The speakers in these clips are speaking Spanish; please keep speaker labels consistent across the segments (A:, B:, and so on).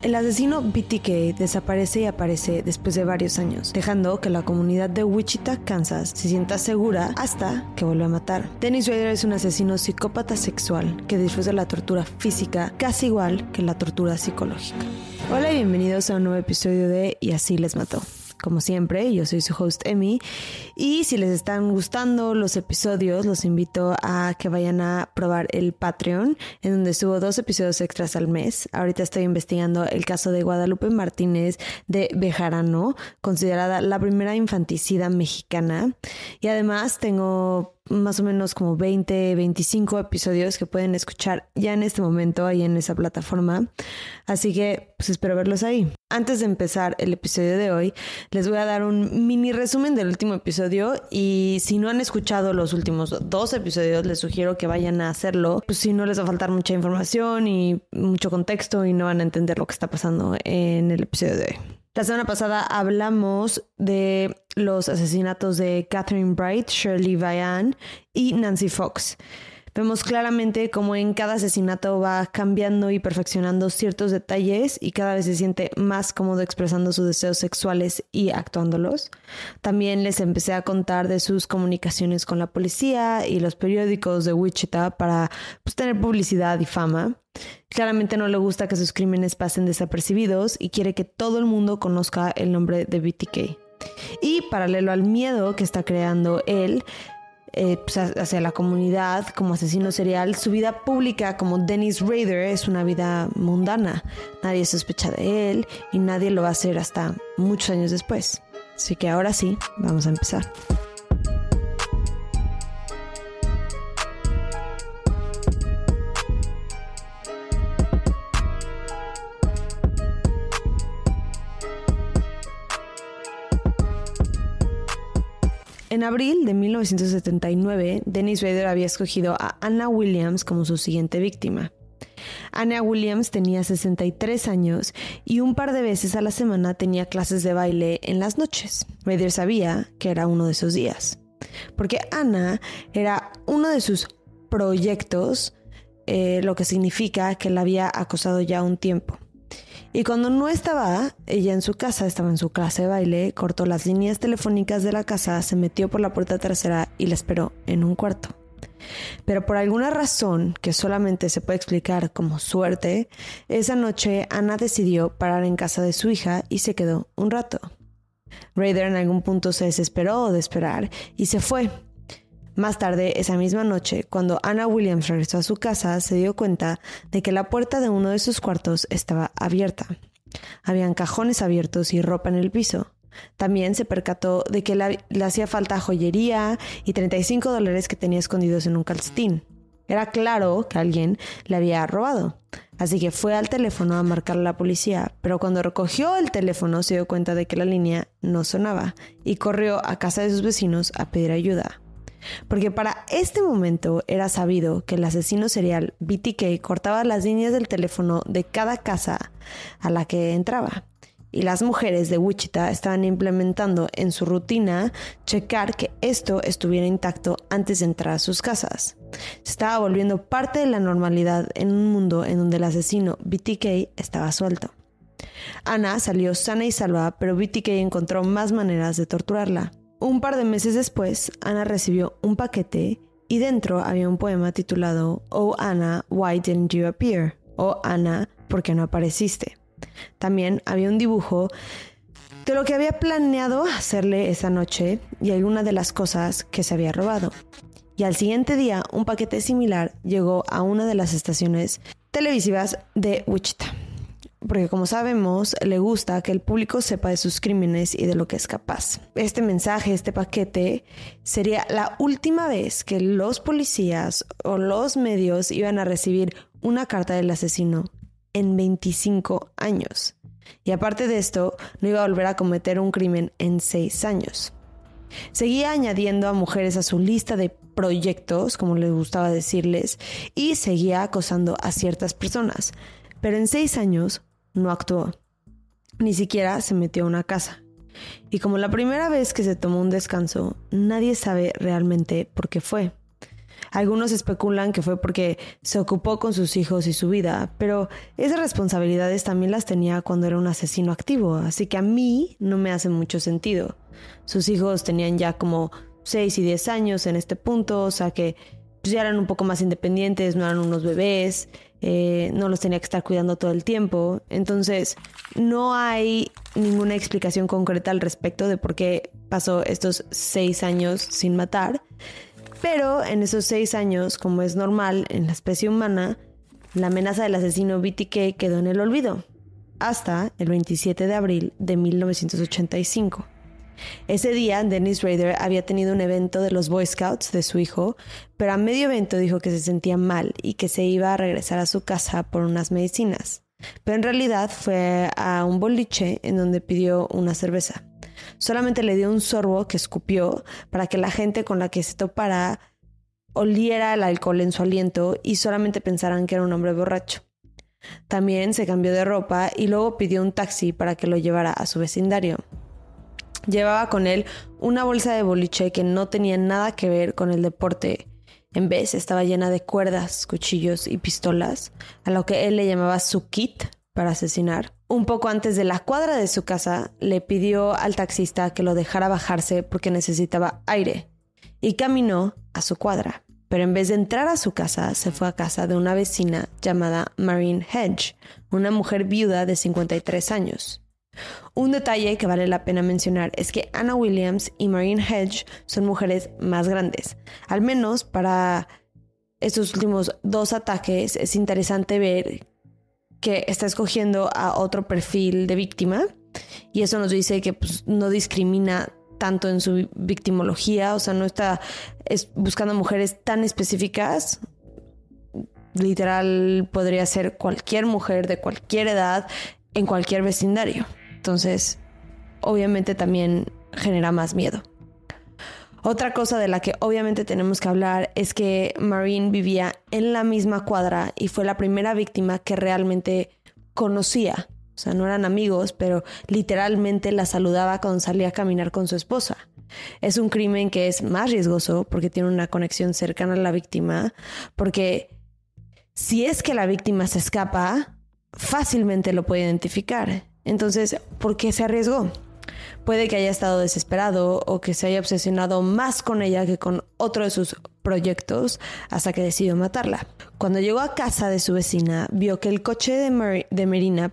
A: El asesino BTK desaparece y aparece después de varios años, dejando que la comunidad de Wichita, Kansas, se sienta segura hasta que vuelve a matar. Dennis Rader es un asesino psicópata sexual que disfruta la tortura física casi igual que la tortura psicológica. Hola y bienvenidos a un nuevo episodio de Y así les mató. Como siempre, yo soy su host Emi y si les están gustando los episodios, los invito a que vayan a probar el Patreon, en donde subo 2 episodios extras al mes. Ahorita estoy investigando el caso de Guadalupe Martínez de Bejarano, considerada la primera infanticida mexicana. Y además tengo más o menos como 25 episodios que pueden escuchar ya en este momento ahí en esa plataforma. Así que pues espero verlos ahí. Antes de empezar el episodio de hoy, les voy a dar un mini resumen del último episodio y si no han escuchado los últimos 2 episodios, les sugiero que vayan a hacerlo. Pues si no les va a faltar mucha información y mucho contexto y no van a entender lo que está pasando en el episodio de hoy. La semana pasada hablamos de los asesinatos de Catherine Bright, Shirley Vian y Nancy Fox. Vemos claramente cómo en cada asesinato va cambiando y perfeccionando ciertos detalles y cada vez se siente más cómodo expresando sus deseos sexuales y actuándolos. También les empecé a contar de sus comunicaciones con la policía y los periódicos de Wichita para tener publicidad y fama. Claramente no le gusta que sus crímenes pasen desapercibidos y quiere que todo el mundo conozca el nombre de BTK. Y paralelo al miedo que está creando él hacia la comunidad como asesino serial, su vida pública como Dennis Rader es una vida mundana. Nadie sospecha de él y nadie lo va a hacer hasta muchos años después. Así que ahora sí, vamos a empezar. En abril de 1979, Dennis Rader había escogido a Anna Williams como su siguiente víctima. Anna Williams tenía 63 años y un par de veces a la semana tenía clases de baile en las noches. Rader sabía que era uno de esos días, porque Anna era uno de sus proyectos, lo que significa que la había acosado ya un tiempo. Y cuando no estaba ella en su casa, estaba en su clase de baile, cortó las líneas telefónicas de la casa, se metió por la puerta trasera y la esperó en un cuarto. Pero por alguna razón que solamente se puede explicar como suerte, esa noche Anna decidió parar en casa de su hija y se quedó un rato. Rader en algún punto se desesperó de esperar y se fue. Más tarde, esa misma noche, cuando Anna Williams regresó a su casa, se dio cuenta de que la puerta de uno de sus cuartos estaba abierta. Habían cajones abiertos y ropa en el piso. También se percató de que le hacía falta joyería y $35 que tenía escondidos en un calcetín. Era claro que alguien le había robado. Así que fue al teléfono a marcarle a la policía, pero cuando recogió el teléfono se dio cuenta de que la línea no sonaba y corrió a casa de sus vecinos a pedir ayuda. Porque para este momento era sabido que el asesino serial BTK cortaba las líneas del teléfono de cada casa a la que entraba. Y las mujeres de Wichita estaban implementando en su rutina checar que esto estuviera intacto antes de entrar a sus casas. Se estaba volviendo parte de la normalidad en un mundo en donde el asesino BTK estaba suelto. Anna salió sana y salva, pero BTK encontró más maneras de torturarla. Un par de meses después, Anna recibió un paquete y dentro había un poema titulado Oh Anna, why didn't you appear? Oh Anna, ¿por qué no apareciste? También había un dibujo de lo que había planeado hacerle esa noche y algunas de las cosas que se había robado. Y al siguiente día, un paquete similar llegó a una de las estaciones televisivas de Wichita. Porque como sabemos, le gusta que el público sepa de sus crímenes y de lo que es capaz. Este mensaje, este paquete, sería la última vez que los policías o los medios iban a recibir una carta del asesino en 25 años. Y aparte de esto, no iba a volver a cometer un crimen en 6 años. Seguía añadiendo a mujeres a su lista de proyectos, como les gustaba decirles, y seguía acosando a ciertas personas. Pero en 6 años no actuó. Ni siquiera se metió a una casa. Y como la primera vez que se tomó un descanso, nadie sabe realmente por qué fue. Algunos especulan que fue porque se ocupó con sus hijos y su vida, pero esas responsabilidades también las tenía cuando era un asesino activo, así que a mí no me hace mucho sentido. Sus hijos tenían ya como 6 y 10 años en este punto, o sea que pues, ya eran un poco más independientes, no eran unos bebés, no los tenía que estar cuidando todo el tiempo. Entonces, no hay ninguna explicación concreta al respecto de por qué pasó estos 6 años sin matar. Pero en esos 6 años, como es normal en la especie humana, la amenaza del asesino BTK quedó en el olvido, hasta el 27 de abril de 1985. Ese día, Dennis Rader había tenido un evento de los Boy Scouts de su hijo, pero a medio evento dijo que se sentía mal y que se iba a regresar a su casa por unas medicinas. Pero en realidad fue a un boliche en donde pidió una cerveza. Solamente le dio un sorbo que escupió para que la gente con la que se topara oliera el alcohol en su aliento y solamente pensaran que era un hombre borracho. También se cambió de ropa y luego pidió un taxi para que lo llevara a su vecindario. Llevaba con él una bolsa de boliche que no tenía nada que ver con el deporte. En vez, estaba llena de cuerdas, cuchillos y pistolas, a lo que él le llamaba su kit para asesinar. Un poco antes de la cuadra de su casa, le pidió al taxista que lo dejara bajarse porque necesitaba aire, y caminó a su cuadra. Pero en vez de entrar a su casa, se fue a casa de una vecina llamada Maureen Hedge, una mujer viuda de 53 años. Un detalle que vale la pena mencionar es que Anna Williams y Maureen Hedge son mujeres más grandes. Al menos para estos últimos 2 ataques es interesante ver que está escogiendo a otro perfil de víctima y eso nos dice que pues, no discrimina tanto en su victimología, o sea, no está buscando mujeres tan específicas. Literal podría ser cualquier mujer de cualquier edad en cualquier vecindario. Entonces, obviamente también genera más miedo. Otra cosa de la que obviamente tenemos que hablar es que Maureen vivía en la misma cuadra y fue la primera víctima que realmente conocía. O sea, no eran amigos, pero literalmente la saludaba cuando salía a caminar con su esposa. Es un crimen que es más riesgoso porque tiene una conexión cercana a la víctima, porque si es que la víctima se escapa, fácilmente lo puede identificar. Entonces, ¿por qué se arriesgó? Puede que haya estado desesperado o que se haya obsesionado más con ella que con otro de sus proyectos hasta que decidió matarla. Cuando llegó a casa de su vecina, vio que el coche de Marina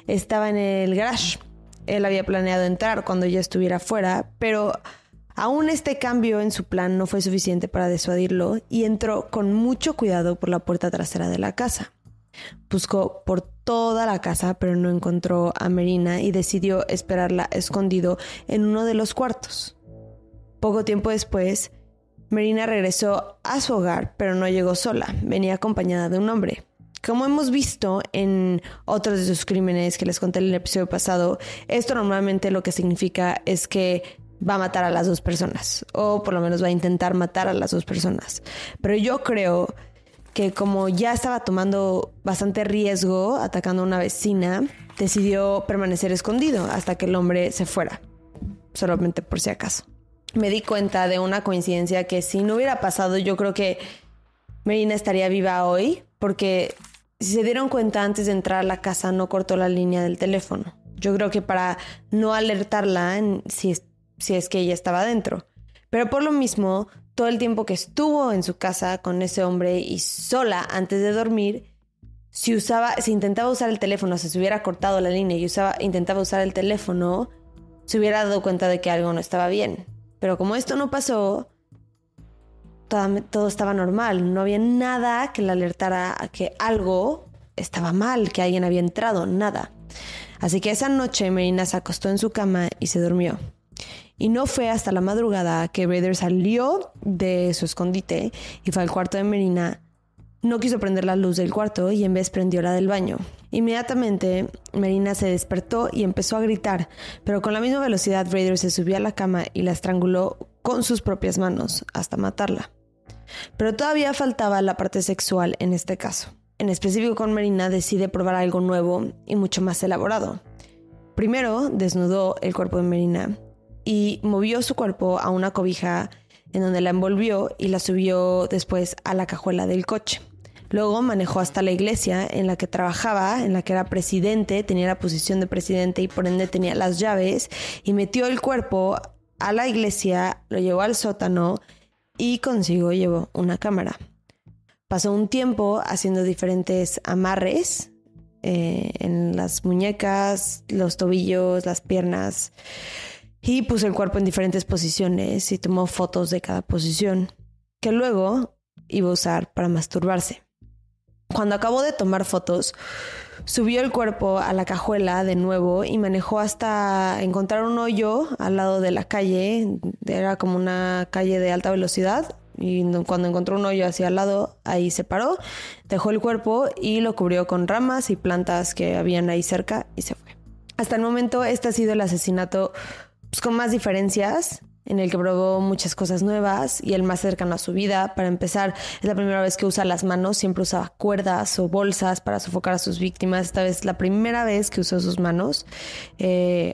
A: estaba en el garage. Él había planeado entrar cuando ella estuviera fuera, pero aún este cambio en su plan no fue suficiente para disuadirlo y entró con mucho cuidado por la puerta trasera de la casa. Buscó por toda la casa, pero no encontró a Marina y decidió esperarla escondido en uno de los cuartos. Poco tiempo después, Marina regresó a su hogar, pero no llegó sola. Venía acompañada de un hombre. Como hemos visto en otros de sus crímenes que les conté en el episodio pasado, esto normalmente lo que significa es que va a matar a las 2 personas, o por lo menos va a intentar matar a las 2 personas. Pero yo creo que como ya estaba tomando bastante riesgo atacando a una vecina, decidió permanecer escondido hasta que el hombre se fuera, solamente por si acaso. Me di cuenta de una coincidencia que si no hubiera pasado, yo creo que Marina estaría viva hoy, porque si se dieron cuenta antes de entrar a la casa no cortó la línea del teléfono. Yo creo que para no alertarla si es que ella estaba dentro. Pero por lo mismo, todo el tiempo que estuvo en su casa con ese hombre y sola antes de dormir, si intentaba usar el teléfono, se hubiera cortado la línea y intentaba usar el teléfono, se hubiera dado cuenta de que algo no estaba bien. Pero como esto no pasó, todo estaba normal. No había nada que le alertara a que algo estaba mal, que alguien había entrado, nada. Así que esa noche Marina se acostó en su cama y se durmió. Y no fue hasta la madrugada que Rader salió de su escondite y fue al cuarto de Marina. No quiso prender la luz del cuarto y en vez prendió la del baño. Inmediatamente Marina se despertó y empezó a gritar, pero con la misma velocidad Rader se subió a la cama y la estranguló con sus propias manos hasta matarla. Pero todavía faltaba la parte sexual en este caso. En específico con Marina decide probar algo nuevo y mucho más elaborado. Primero desnudó el cuerpo de Marina y movió su cuerpo a una cobija en donde la envolvió y la subió después a la cajuela del coche. Luego manejó hasta la iglesia en la que trabajaba, en la que era presidente, tenía la posición de presidente y por ende tenía las llaves, y metió el cuerpo a la iglesia, lo llevó al sótano y consigo llevó una cámara. Pasó un tiempo haciendo diferentes amarres en las muñecas, los tobillos, las piernas, y puso el cuerpo en diferentes posiciones y tomó fotos de cada posición, que luego iba a usar para masturbarse. Cuando acabó de tomar fotos, subió el cuerpo a la cajuela de nuevo y manejó hasta encontrar un hoyo al lado de la calle. Era como una calle de alta velocidad. Y cuando encontró un hoyo hacia al lado, ahí se paró, dejó el cuerpo y lo cubrió con ramas y plantas que habían ahí cerca y se fue. Hasta el momento, este ha sido el asesinato con más diferencias, en el que probó muchas cosas nuevas y el más cercano a su vida. Para empezar, es la primera vez que usa las manos. Siempre usaba cuerdas o bolsas para sofocar a sus víctimas. Esta vez la primera vez que usó sus manos.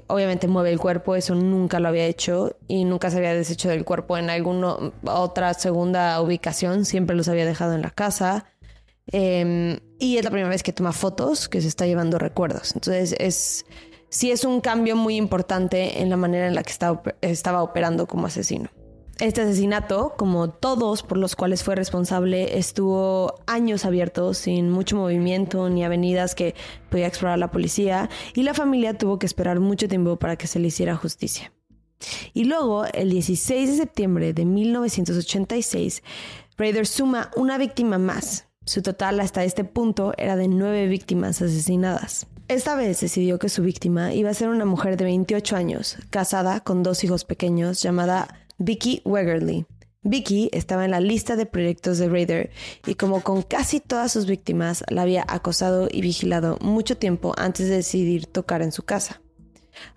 A: Obviamente mueve el cuerpo, eso nunca lo había hecho y nunca se había deshecho del cuerpo en alguna otra segunda ubicación. Siempre los había dejado en la casa. Y es la primera vez que toma fotos, que se está llevando recuerdos. Entonces sí es un cambio muy importante en la manera en la que estaba operando como asesino. Este asesinato, como todos por los cuales fue responsable, estuvo años abierto sin mucho movimiento ni avenidas que podía explorar la policía, y la familia tuvo que esperar mucho tiempo para que se le hiciera justicia. Y luego, el 16 de septiembre de 1986, Rader suma una víctima más. Su total hasta este punto era de 9 víctimas asesinadas. Esta vez decidió que su víctima iba a ser una mujer de 28 años, casada con 2 hijos pequeños, llamada Vicky Wegerle. Vicky estaba en la lista de proyectos de Rader y, como con casi todas sus víctimas, la había acosado y vigilado mucho tiempo antes de decidir tocar en su casa.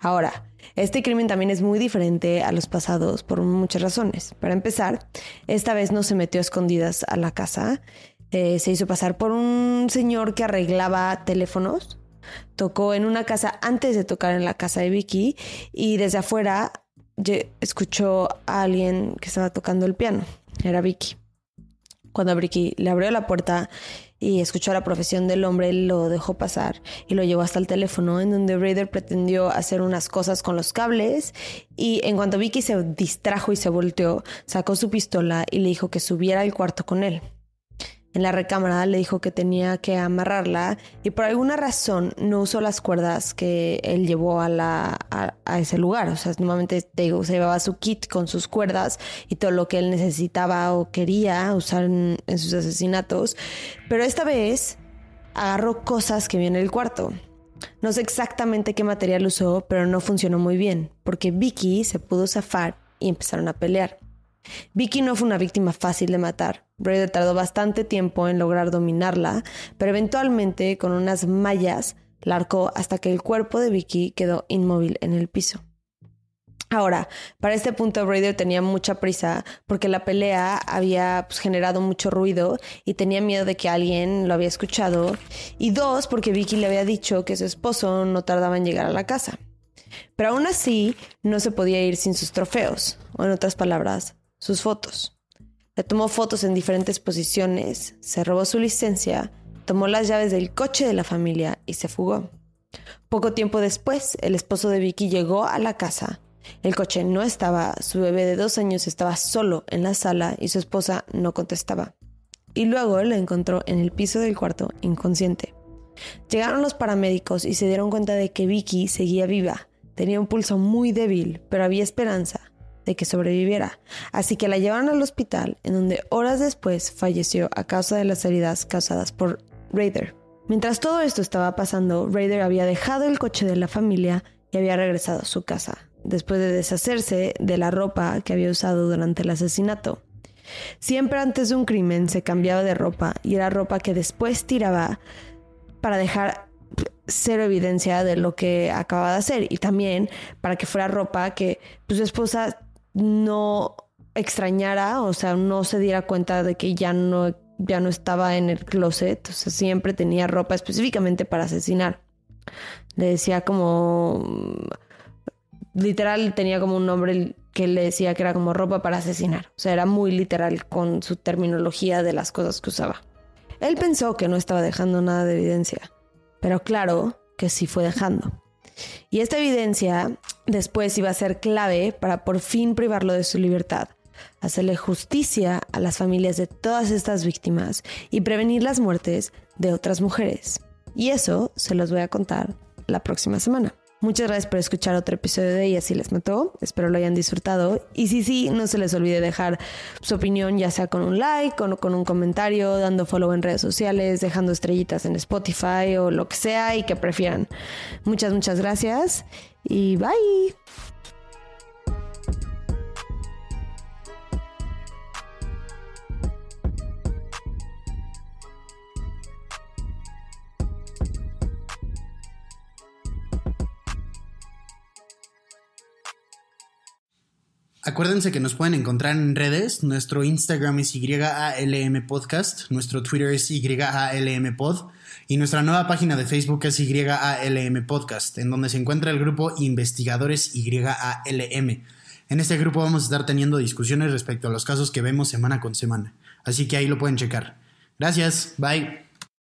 A: Ahora, este crimen también es muy diferente a los pasados por muchas razones. Para empezar, esta vez no se metió a escondidas a la casa. Se hizo pasar por un señor que arreglaba teléfonos. Tocó en una casa antes de tocar en la casa de Vicky y desde afuera escuchó a alguien que estaba tocando el piano. Era Vicky. Cuando Vicky le abrió la puerta y escuchó la profesión del hombre, lo dejó pasar y lo llevó hasta el teléfono, en donde Rader pretendió hacer unas cosas con los cables, y en cuanto Vicky se distrajo y se volteó, sacó su pistola y le dijo que subiera al cuarto con él. En la recámara le dijo que tenía que amarrarla y por alguna razón no usó las cuerdas que él llevó a ese lugar. O sea, normalmente te digo, se llevaba su kit con sus cuerdas y todo lo que él necesitaba o quería usar en sus asesinatos. Pero esta vez agarró cosas que vi en el cuarto. No sé exactamente qué material usó, pero no funcionó muy bien porque Vicky se pudo zafar y empezaron a pelear. Vicky no fue una víctima fácil de matar. Rader tardó bastante tiempo en lograr dominarla, pero eventualmente con unas mallas la arcó hasta que el cuerpo de Vicky quedó inmóvil en el piso. Ahora, para este punto Rader tenía mucha prisa porque la pelea había generado mucho ruido y tenía miedo de que alguien lo había escuchado, y 2, porque Vicky le había dicho que su esposo no tardaba en llegar a la casa. Pero aún así no se podía ir sin sus trofeos, o en otras palabras, sus fotos. Le tomó fotos en diferentes posiciones, se robó su licencia, tomó las llaves del coche de la familia y se fugó. Poco tiempo después, el esposo de Vicky llegó a la casa. El coche no estaba, su bebé de 2 años estaba solo en la sala y su esposa no contestaba. Y luego la encontró en el piso del cuarto, inconsciente. Llegaron los paramédicos y se dieron cuenta de que Vicky seguía viva. Tenía un pulso muy débil, pero había esperanza de que sobreviviera, así que la llevaron al hospital, en donde horas después falleció a causa de las heridas causadas por Rader. Mientras todo esto estaba pasando, Rader había dejado el coche de la familia y había regresado a su casa, después de deshacerse de la ropa que había usado durante el asesinato. Siempre antes de un crimen se cambiaba de ropa y era ropa que después tiraba para dejar cero evidencia de lo que acababa de hacer, y también para que fuera ropa que su esposa no extrañara, o sea, no se diera cuenta de que ya no estaba en el closet. O sea, siempre tenía ropa específicamente para asesinar. Le decía como... literal, tenía como un nombre que él le decía que era como ropa para asesinar. O sea, era muy literal con su terminología de las cosas que usaba. Él pensó que no estaba dejando nada de evidencia, pero claro que sí fue dejando. Y esta evidencia después iba a ser clave para por fin privarlo de su libertad, hacerle justicia a las familias de todas estas víctimas y prevenir las muertes de otras mujeres. Y eso se los voy a contar la próxima semana. Muchas gracias por escuchar otro episodio de Y Así Les Mató. Espero lo hayan disfrutado. Y sí, no se les olvide dejar su opinión, ya sea con un like, con un comentario, dando follow en redes sociales, dejando estrellitas en Spotify o lo que sea y que prefieran. Muchas gracias y bye.
B: Acuérdense que nos pueden encontrar en redes. Nuestro Instagram es YALM Podcast, nuestro Twitter es YALM Pod y nuestra nueva página de Facebook es YALM Podcast, en donde se encuentra el grupo Investigadores YALM. En este grupo vamos a estar teniendo discusiones respecto a los casos que vemos semana con semana, así que ahí lo pueden checar. Gracias, bye.